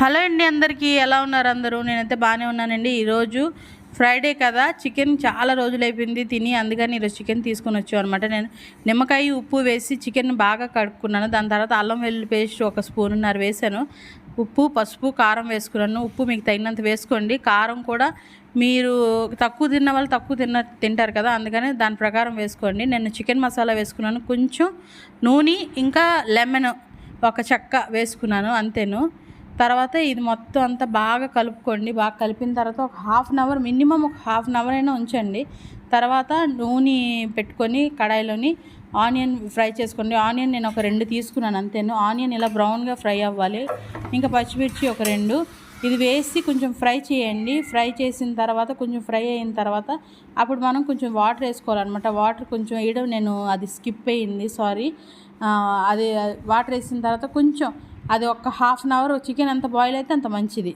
Hello అండి, అందరికీ ఎలా ఉన్నారు అందరూ? నేనైతే బాగానే ఉన్నానండి. ఈరోజు ఫ్రైడే కదా, చికెన్ చాలా రోజులు అయిపోయింది తిని, అందుకని ఈరోజు చికెన్ తీసుకొని వచ్చాను అనమాట. నేను నిమ్మకాయ ఉప్పు వేసి చికెన్ బాగా కడుక్కున్నాను. దాని తర్వాత అల్లం వెల్లుల్లి పేస్ట్ 1 స్పూనున్నర వేసాను. ఉప్పు, పసుపు, కారం వేసుకున్నాను. ఉప్పు మీకు తగినంత వేసుకోండి. కారం కూడా మీరు తక్కువ తిన్న వాళ్ళు తక్కువ తింటారు కదా, అందుకని దాని ప్రకారం వేసుకోండి. నేను చికెన్ మసాలా వేసుకున్నాను, కొంచెం నూనె, ఇంకా లెమన్ 1 చెక్క వేసుకున్నాను, అంతేను. తర్వాత ఇది మొత్తం అంతా బాగా కలుపుకోండి. బాగా కలిపిన తర్వాత ఒక ½ అన్ అవర్, మినిమం ఒక ½ అన్ అవర్ అయినా ఉంచండి. తర్వాత నూనె పెట్టుకొని కడాయిలోని ఆనియన్ ఫ్రై చేసుకోండి. ఆనియన్ నేను ఒక 2 తీసుకున్నాను, అంతేను. ఆనియన్ ఇలా బ్రౌన్గా ఫ్రై అవ్వాలి. ఇంకా పచ్చిమిర్చి ఒక 2 ఇది వేసి కొంచెం ఫ్రై చేయండి. ఫ్రై చేసిన తర్వాత కొంచెం ఫ్రై అయిన తర్వాత అప్పుడు మనం కొంచెం వాటర్ వేసుకోవాలన్నమాట. వాటర్ కొంచెం వేయడం నేను అది స్కిప్ అయ్యింది, సారీ. అది వాటర్ వేసిన తర్వాత కొంచెం అది ఒక ½ అన్ అవర్ చికెన్ ఎంత బాయిల్ అయితే అంత మంచిది.